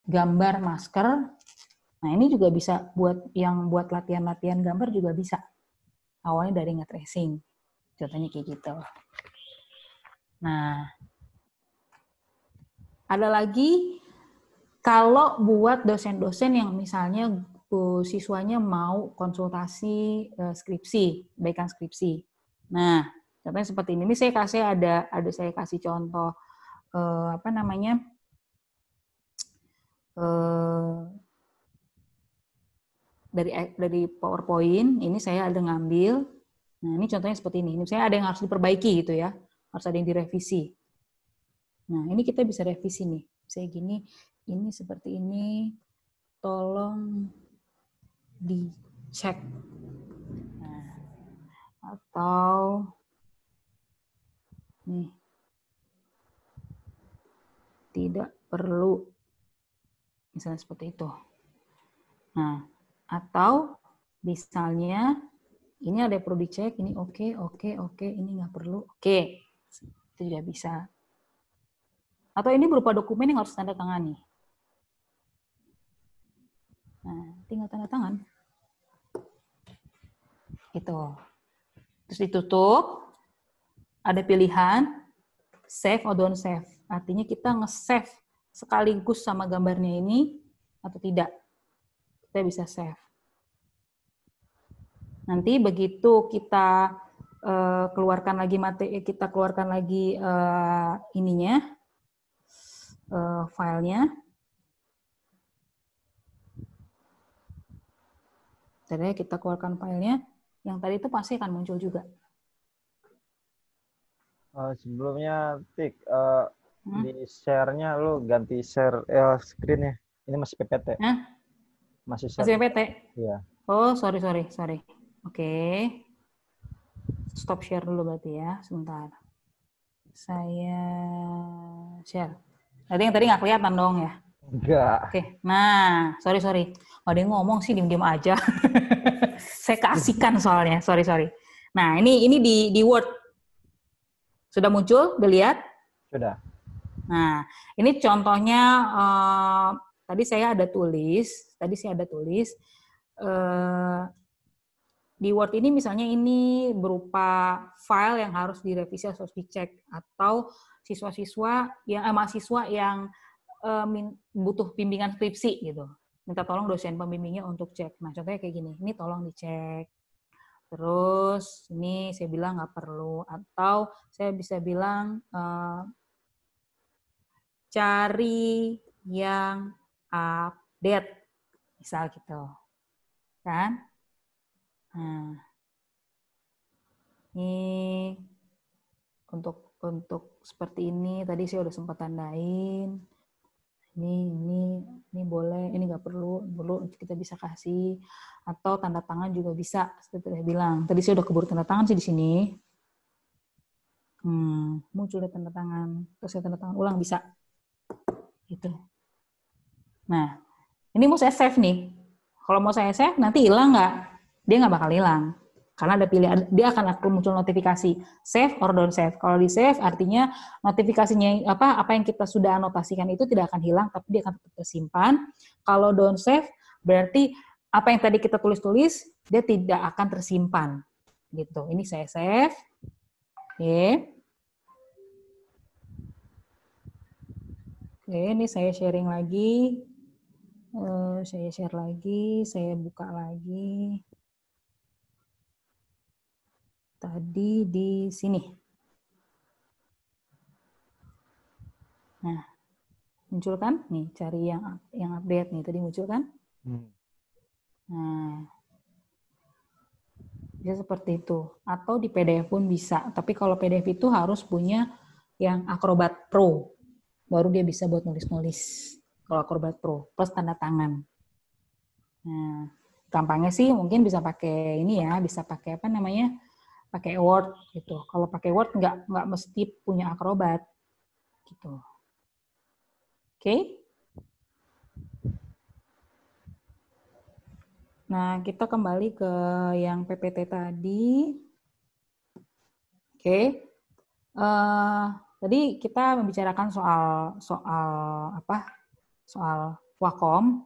gambar masker. Nah, ini juga bisa buat latihan-latihan gambar juga bisa. Awalnya dari nge-tracing. Contohnya kayak gitu. Nah, ada lagi kalau buat dosen-dosen yang misalnya siswanya mau konsultasi skripsi, baikan skripsi. Nah, contohnya seperti ini. Ini saya kasih contoh apa namanya? Dari PowerPoint. Ini saya ada ngambil. Nah, ini contohnya seperti ini. Ini saya ada yang harus diperbaiki gitu ya. Harus ada yang direvisi. Nah, ini kita bisa revisi nih. Saya gini, ini seperti ini. Tolong dicek. Nah, atau nih, tidak perlu. Misalnya seperti itu. Nah, atau misalnya ini ada yang perlu dicek, ini oke, ini nggak perlu, oke. Itu juga bisa. Atau ini berupa dokumen yang harus tanda tangani. Nah, tinggal tanda tangan. Gitu. Terus ditutup, ada pilihan save or don't save. Artinya kita nge-save sekaligus sama gambarnya ini atau tidak. Kita bisa save. Nanti begitu kita keluarkan lagi ininya, filenya. Jadi kita keluarkan filenya, yang tadi itu pasti akan muncul juga. Sebelumnya, Tik, di share-nya lu ganti share screen-nya. Ini masih PPT. Masih PPT? Iya. Oh, sorry. Oke. Stop share dulu berarti ya, sebentar. Saya share. Tadi yang tadi nggak kelihatan dong ya? Enggak. Oke, nah, sorry. Ada yang ngomong sih, diem-diem aja. Saya keasikan soalnya, sorry. Nah, ini di Word. Sudah muncul, udah lihat? Sudah. Nah, ini contohnya, tadi saya ada tulis, di Word ini misalnya ini berupa file yang harus direvisi atau dicek, atau mahasiswa yang butuh bimbingan skripsi gitu. Minta tolong dosen pembimbingnya untuk cek. Nah, contohnya kayak gini. Ini tolong dicek. Terus ini saya bilang nggak perlu. Atau saya bisa bilang cari yang update. Misal gitu. Kan? Nah, ini untuk seperti ini tadi saya udah sempat tandain. Ini boleh, ini nggak perlu kita bisa kasih, atau tanda tangan juga bisa seperti saya bilang. Tadi saya udah keburu tanda tangan sih di sini. Muncul deh tanda tangan, terus saya tanda tangan ulang bisa. Gitu. Nah, ini mau saya save nih. Kalau mau saya save nanti hilang nggak? Dia nggak bakal hilang. Karena ada pilihan, dia akan muncul notifikasi save or don't save. Kalau di save artinya notifikasinya apa yang kita sudah anotasikan itu tidak akan hilang, tapi dia akan tetap tersimpan. Kalau don't save berarti apa yang tadi kita tulis dia tidak akan tersimpan. Gitu. Ini saya save. Oke. Oke, ini saya sharing lagi. Saya share lagi, saya buka lagi. Tadi di sini. Nah, muncul kan? Nih, cari yang update nih. Tadi muncul kan? Nah, bisa seperti itu. Atau di PDF pun bisa. Tapi kalau PDF itu harus punya yang Acrobat Pro. Baru dia bisa buat nulis-nulis. Kalau Acrobat Pro. Plus tanda tangan. Nah, gampangnya sih mungkin bisa pakai ini ya. Bisa pakai apa namanya? Pakai Word gitu. Kalau pakai Word nggak mesti punya Acrobat gitu. Oke? Nah, kita kembali ke yang PPT tadi. Oke. Tadi kita membicarakan soal Wacom.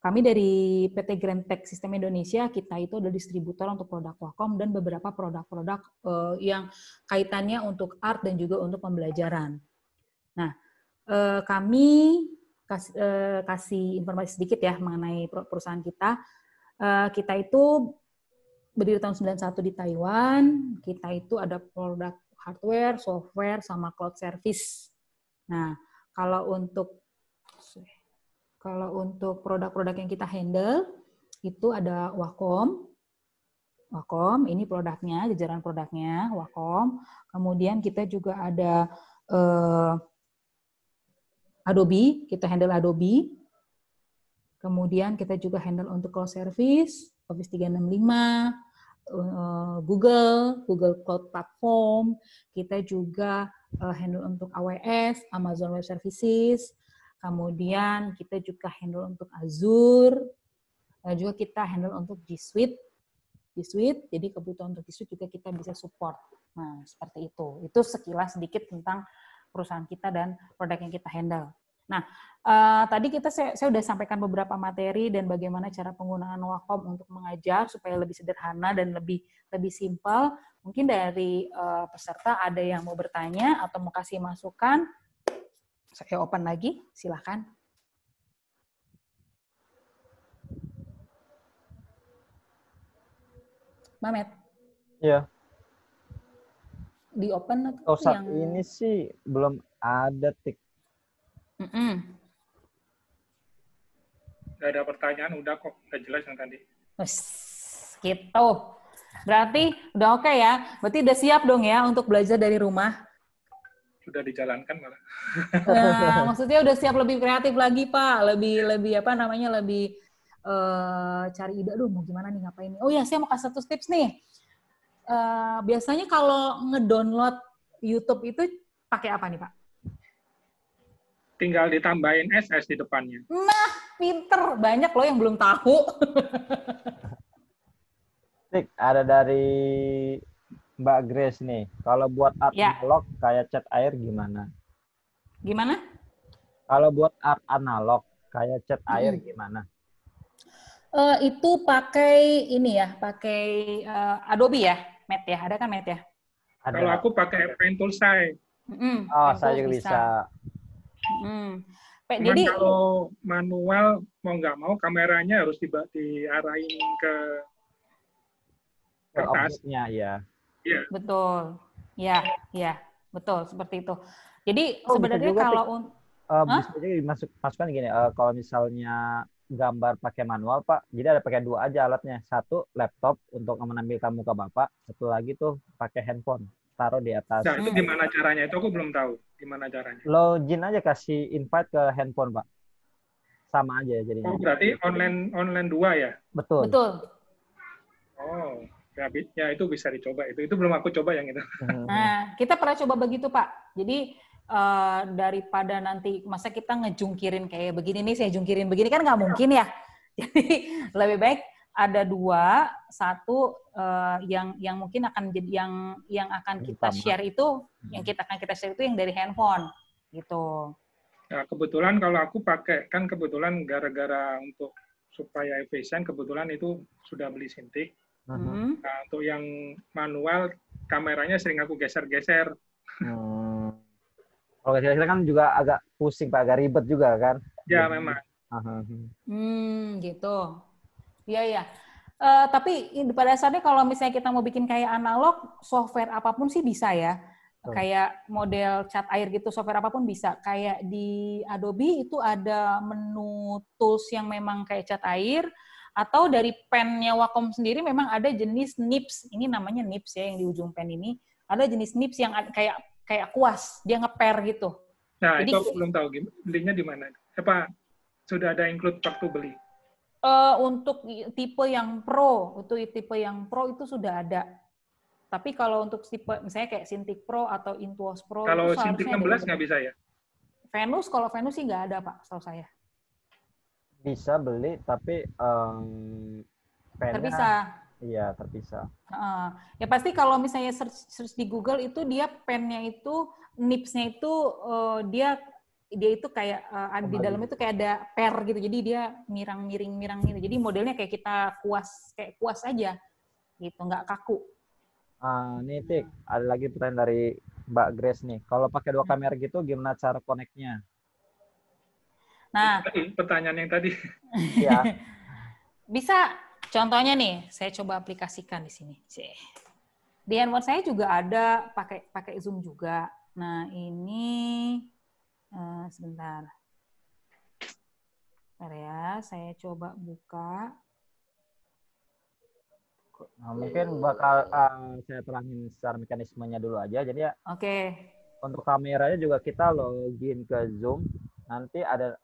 Kami dari PT Grandtech Sistem Indonesia, kita itu adalah distributor untuk produk Wacom dan beberapa produk-produk yang kaitannya untuk art dan juga untuk pembelajaran. Nah, kami kasih informasi sedikit ya mengenai perusahaan kita. Kita itu berdiri tahun 91 di Taiwan. Kita itu ada produk hardware, software, sama cloud service. Nah, kalau untuk produk-produk yang kita handle, itu ada Wacom. Wacom, ini produknya, jajaran produknya, Wacom. Kemudian kita juga ada Adobe, kita handle Adobe. Kemudian kita juga handle untuk cloud service, Office 365, Google Cloud Platform. Kita juga handle untuk AWS, Amazon Web Services. Kemudian kita juga handle untuk Azure, dan juga kita handle untuk G Suite. Jadi kebutuhan untuk G Suite juga kita bisa support. Nah, seperti itu. Itu sekilas sedikit tentang perusahaan kita dan produk yang kita handle. Nah, tadi saya sudah sampaikan beberapa materi dan bagaimana cara penggunaan Wacom untuk mengajar supaya lebih sederhana dan lebih simpel. Mungkin dari peserta ada yang mau bertanya atau mau kasih masukan. Saya open lagi, silakan. Mamet. Iya. Di open atau saat ini sih belum ada, Tik. Gak ada pertanyaan, udah kok, udah jelas yang tadi. Gitu. Berarti udah oke ya? Berarti udah siap dong ya untuk belajar dari rumah? Sudah dijalankan malah. Nah, maksudnya udah siap lebih kreatif lagi, Pak. Lebih apa namanya, lebih cari ide, aduh mau gimana nih, ngapain nih. Oh ya, saya mau kasih satu tips nih. Biasanya kalau ngedownload YouTube itu pakai apa nih, Pak? Tinggal ditambahin SS di depannya. Nah, pinter. Banyak loh yang belum tahu. Tik, ada dari Mbak Grace nih. Kalau buat art analog kayak cat air gimana? Gimana? Kalau buat art analog kayak cat air gimana? Itu pakai ini ya, pakai Adobe ya, Matt ya. Ada kan Matt ya? Ada. Kalau aku pakai Pen Toolsai. Saya juga bisa. Jadi kalau manual mau nggak mau kameranya harus diarahin ke kertas. Ya. Iya. Betul. Ya, betul seperti itu. Jadi sebenarnya kalau bisa juga dimasukkan gini, kalau misalnya gambar pakai manual, Pak, jadi ada pakai dua aja alatnya. Satu laptop untuk menampilkan muka Bapak, satu lagi tuh pakai handphone, taruh di atas. Nah, itu gimana caranya? Itu aku belum tahu gimana caranya. Login aja, kasih invite ke handphone, Pak. Sama aja jadinya. Oh, berarti online 2 ya? Betul. Oh, ya itu bisa dicoba. Itu belum aku coba yang itu. Nah, kita pernah coba begitu, Pak. Jadi daripada nanti masa kita ngejungkirin kayak begini nih, saya jungkirin begini kan nggak mungkin ya. Jadi lebih baik ada dua, satu yang mungkin akan jadi yang akan kita share itu, yang kita share itu yang dari handphone gitu. Nah, kebetulan kalau aku pakai, kan kebetulan gara-gara untuk supaya efisien, kebetulan itu sudah beli Cintiq. Nah, untuk yang manual, kameranya sering aku geser-geser. Kalau geser-geser kan juga agak pusing, Pak, agak ribet juga kan? Ya, memang. Gitu. Iya. Tapi pada dasarnya kalau misalnya kita mau bikin kayak analog, software apapun sih bisa ya. Kayak model cat air gitu, software apapun bisa. Kayak di Adobe itu ada menu tools yang memang kayak cat air, atau dari pennya Wacom sendiri memang ada jenis nibs. Ini namanya nibs ya, yang di ujung pen ini. Ada jenis nibs yang kayak kuas, dia nge-pair gitu. Nah, jadi, itu aku belum tahu. Belinya di mana? Apa sudah ada include waktu beli? Untuk tipe yang pro, itu sudah ada. Tapi kalau untuk tipe misalnya kayak Cintiq Pro atau Intuos Pro, kalau itu Cintiq 16 nggak bisa ya? Kalau Venus sih nggak ada, Pak, setahu saya. Bisa beli, tapi terpisah. Iya, terpisah. Ya pasti kalau misalnya search di Google itu dia pennya itu, nibsnya itu dia dia itu kayak di dalam itu kayak ada per gitu. Jadi dia miring gitu. Jadi modelnya kayak kita kuas aja gitu, nggak kaku. Nih Tik, ada lagi pertanyaan dari Mbak Grace nih. Kalau pakai 2 kamera gitu gimana cara connect-nya? Nah, pertanyaan yang tadi. Ya. Bisa contohnya nih, saya coba aplikasikan di sini. Di handphone saya juga ada pakai Zoom juga. Nah, ini sebentar. Bentar ya, saya coba buka. Nah, mungkin bakal saya terangin secara mekanismenya dulu aja. Jadi ya, untuk kameranya juga kita login ke Zoom. Nanti ada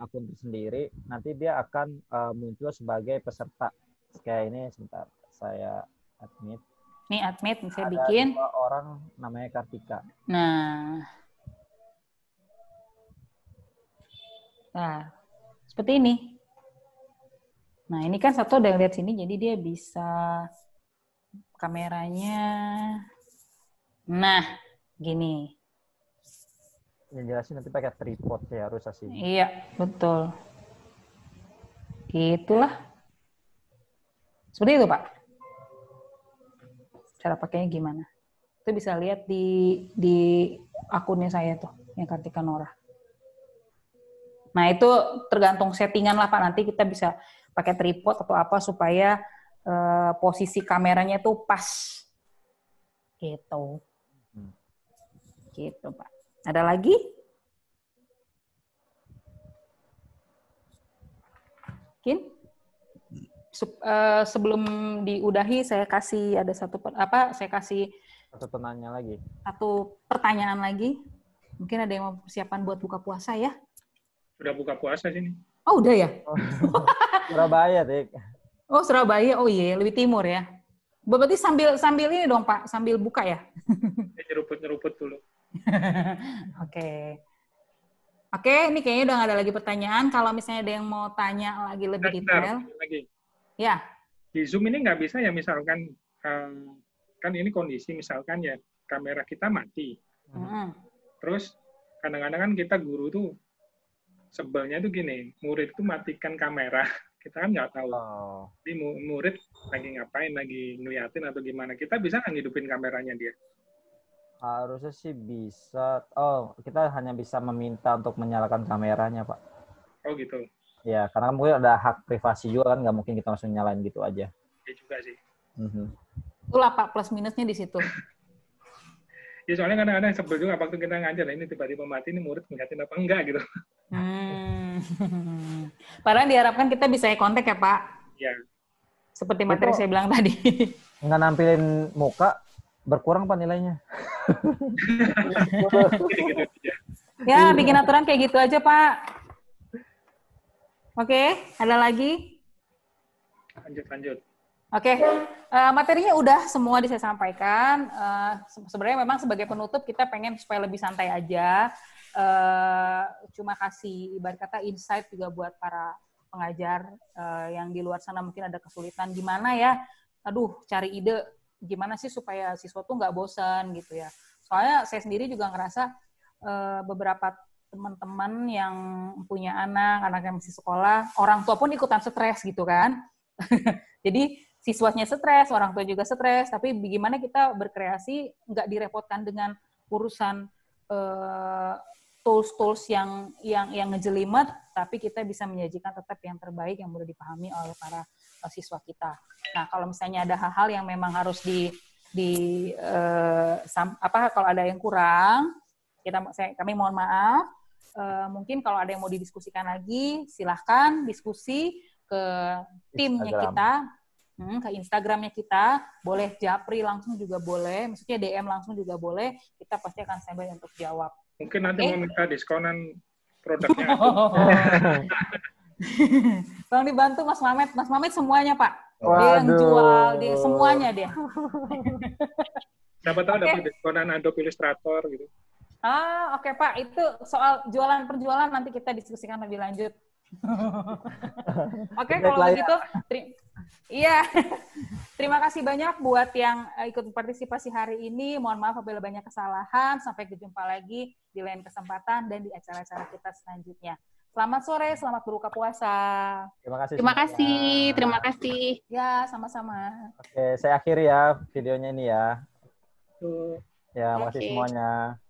akun tersendiri. Nanti dia akan muncul sebagai peserta. Kayak ini, sebentar. Saya admit. Nih admit, saya ada bikin. 2 orang namanya Kartika. Nah, seperti ini. Nah, ini kan satu udah lihat sini, jadi dia bisa kameranya. Nah, gini. Yang jelasin nanti pakai tripod ya harus asli. Iya, betul. Gitulah. Seperti itu, Pak. Cara pakainya gimana? Itu bisa lihat di akunnya saya tuh, yang Kartika Nora. Nah, itu tergantung settingan lah, Pak. Nanti kita bisa pakai tripod atau apa supaya posisi kameranya tuh pas. Gitu. Gitu, Pak. Ada lagi? Mungkin? Sebelum diudahi, saya kasih ada saya kasih satu pertanyaan lagi. Mungkin ada yang mau persiapan buat buka puasa ya? Udah buka puasa sini. Oh, udah ya? Surabaya, Dik. Oh, Surabaya. Oh iya, lebih timur ya. Berarti sambil ini dong, Pak, sambil buka ya? Nyeruput dulu. Oke, ini kayaknya udah nggak ada lagi pertanyaan. Kalau misalnya ada yang mau tanya lagi lebih detail. Ya. Di Zoom ini nggak bisa ya, misalkan, kan ini kondisi misalkan ya, kamera kita mati. Terus, kadang-kadang kan kita guru tuh, sebelnya tuh gini, murid tuh matikan kamera, kita kan nggak tahu. Jadi murid lagi ngapain, lagi ngeliatin atau gimana, kita bisa nggak ngidupin kameranya dia? Harusnya sih bisa. Kita hanya bisa meminta untuk menyalakan kameranya, Pak. Oh gitu. Ya, karena mungkin ada hak privasi juga kan, nggak mungkin kita langsung nyalain gitu aja. Ya juga sih. Itulah Pak plus minusnya di situ. Ya soalnya kadang-kadang sebel juga waktu kita ngajar, ini tiba-tiba mati, ini murid ngeliatin apa enggak gitu. Padahal diharapkan kita bisa kontak ya Pak. Iya. Seperti materi saya bilang tadi. Nggak nampilin muka, berkurang Pak nilainya. Ya, bikin aturan kayak gitu aja Pak. Oke, ada lagi? Lanjut. Oke, materinya udah semua saya sampaikan. Sebenarnya memang sebagai penutup kita pengen supaya lebih santai aja. Cuma kasih ibarat kata insight juga buat para pengajar yang di luar sana mungkin ada kesulitan gimana ya. Cari ide gimana sih supaya siswa tuh nggak bosan gitu ya. Soalnya saya sendiri juga ngerasa beberapa teman-teman yang punya anak yang masih sekolah, orang tua pun ikutan stres gitu kan. Jadi siswanya stres, orang tua juga stres, tapi bagaimana kita berkreasi nggak direpotkan dengan urusan tools yang ngejelimet, tapi kita bisa menyajikan tetap yang terbaik yang mudah dipahami oleh para siswa kita. Nah, kalau misalnya ada hal-hal yang memang harus kalau ada yang kurang, kami mohon maaf. Mungkin kalau ada yang mau didiskusikan lagi, silahkan diskusi ke timnya kita, ke Instagramnya kita, boleh japri langsung juga boleh, maksudnya DM langsung juga boleh, kita pasti akan standby untuk jawab. Mungkin nanti mau minta diskonan produknya. Tolong dibantu Mas Mamet semuanya Pak. Dia yang jual, dia semuanya dia. Siapa tahu dapat diskonan Adobe Illustrator gitu. Oke Pak, itu soal jualan perjualan nanti kita diskusikan lebih lanjut. Oke, kalau begitu, iya. Terima kasih banyak buat yang ikut partisipasi hari ini. Mohon maaf apabila banyak kesalahan. Sampai berjumpa lagi di lain kesempatan dan di acara-acara kita selanjutnya. Selamat sore, selamat berbuka puasa. Terima kasih. Terima kasih, terima kasih. Ya, sama-sama. Oke, saya akhiri ya videonya ini ya. Tuh. Ya, makasih semuanya.